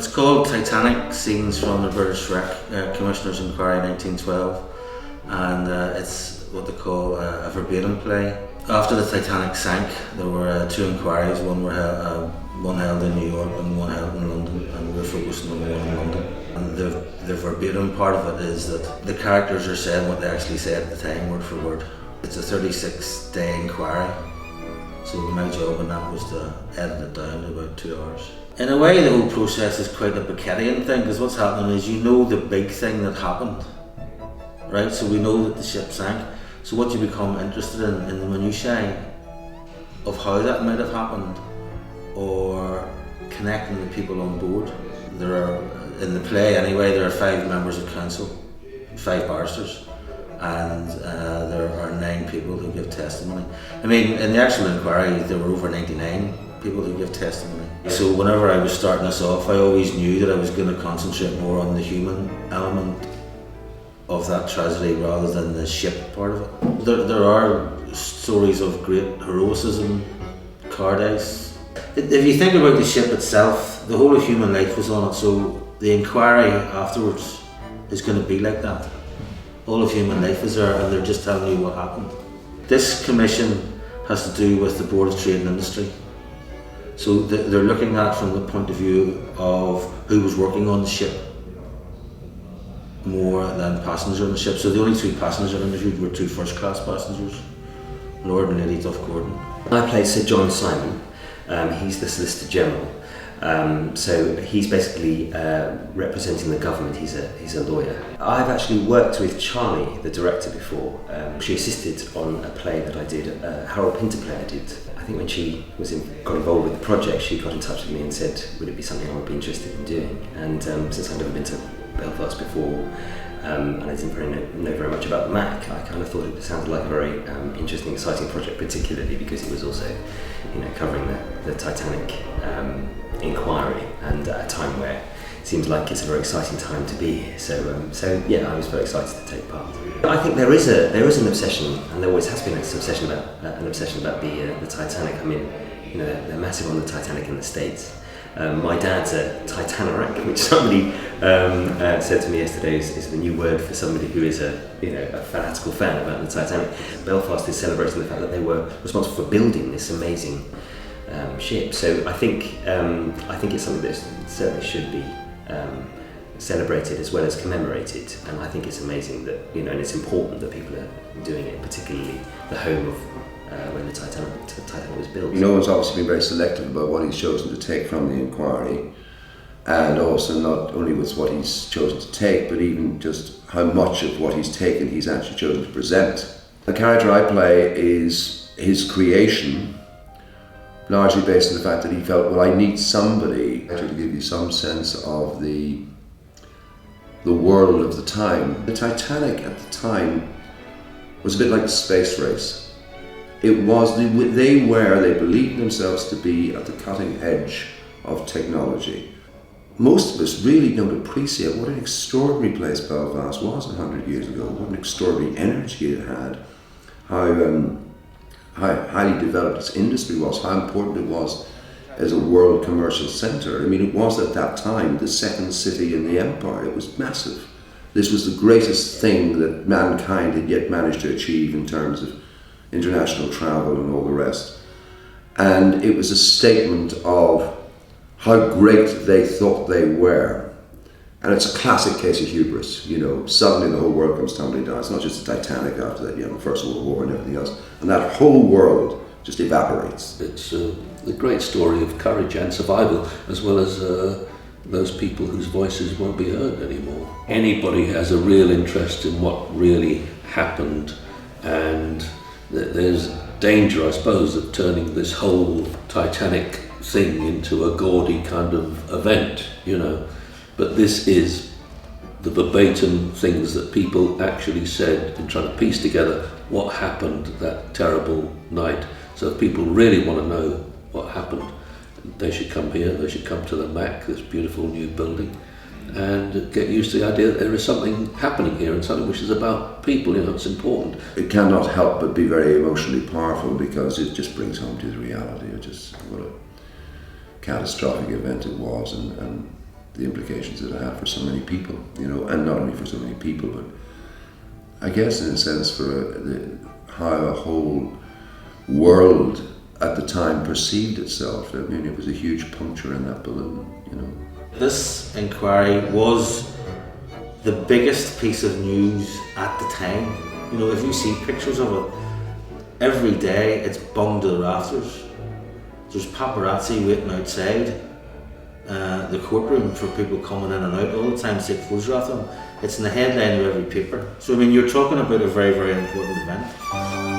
It's called Titanic, Scenes from the British Wreck, Commissioner's Inquiry 1912, and it's what they call a verbatim play. After the Titanic sank, there were two inquiries, one held in New York and one held in London, and we're focusing on the one in London. And the verbatim part of it is that the characters are saying what they actually said at the time, word for word. It's a 36-day inquiry, so my job in that was to edit it down to about 2 hours. In a way, the whole process is quite a Beckettian thing, because what's happening is you know the big thing that happened, right? So we know that the ship sank. So what you become interested in the minutiae of how that might have happened, or connecting the people on board. There are, in the play anyway, there are 5 members of council, 5 barristers, and there are 9 people who give testimony. I mean, in the actual inquiry, there were over 99 people who give testimony. So whenever I was starting this off, I always knew that I was going to concentrate more on the human element of that tragedy rather than the ship part of it. There are stories of great heroism, cowardice. If you think about the ship itself, the whole of human life was on it, so the inquiry afterwards is going to be like that. All of human life is there, and they're just telling you what happened. This commission has to do with the Board of Trade and Industry. So they're looking at it from the point of view of who was working on the ship more than passengers on the ship. So the only 2 passengers interviewed were 2 first-class passengers, Lord and Lady Duff Gordon. I play Sir John Simon. He's the Solicitor General. So he's basically representing the government. He's a lawyer. I've actually worked with Charlie, the director, before. She assisted on a play that I did, a Harold Pinter play I did. I think when she got involved with the project, she got in touch with me and said, would it be something I would be interested in doing? And since I'd never been to Belfast before, and I didn't know very much about the Mac, I kind of thought it sounded like a very interesting, exciting project, particularly because it was also, covering the Titanic inquiry, and at a time where it seems like it's a very exciting time to be here. So yeah, I was very excited to take part. I think there is an obsession, and there always has been an obsession about the Titanic. I mean, they're massive on the Titanic in the States. My dad's a Titanic, which somebody said to me yesterday is the new word for somebody who is a fanatical fan about the Titanic. Belfast is celebrating the fact that they were responsible for building this amazing ship. So I think it's something that certainly should be celebrated as well as commemorated. And I think it's amazing that and it's important that people are doing it, particularly the home of when the Titanic was built. No one's obviously been very selective about what he's chosen to take from the inquiry, and also not only with what he's chosen to take, but even just how much of what he's taken he's actually chosen to present. The character I play is his creation, largely based on the fact that he felt, well, I need somebody to give you some sense of the world of the time. The Titanic at the time was a bit like the space race. They believed themselves to be at the cutting edge of technology. Most of us really don't appreciate what an extraordinary place Belfast was 100 years ago, what an extraordinary energy it had, how highly developed its industry was, how important it was as a world commercial centre. I mean, it was at that time the second city in the empire. It was massive. This was the greatest thing that mankind had yet managed to achieve in terms of international travel and all the rest. And it was a statement of how great they thought they were. And it's a classic case of hubris, suddenly the whole world comes tumbling down. It's not just the Titanic after that, First World War and everything else. And that whole world just evaporates. It's a great story of courage and survival, as well as those people whose voices won't be heard anymore. Anybody has a real interest in what really happened, and there's danger, I suppose, of turning this whole Titanic thing into a gaudy kind of event, But this is the verbatim things that people actually said in trying to piece together what happened that terrible night. So if people really want to know what happened, they should come here, they should come to the Mac, this beautiful new building, and get used to the idea that there is something happening here and something which is about people, it's important. It cannot help but be very emotionally powerful because it just brings home to the reality of just what a catastrophic event it was, and the implications that it had for so many people, you know, and not only for so many people, but I guess in a sense for how a whole world at the time perceived itself. I mean, it was a huge puncture in that balloon, you know. This inquiry was the biggest piece of news at the time. You know, if you see pictures of it, every day it's bunged to the rafters. There's paparazzi waiting outside the courtroom for people coming in and out all the time to take photographs of them. It's in the headline of every paper. So I mean, you're talking about a very, very important event.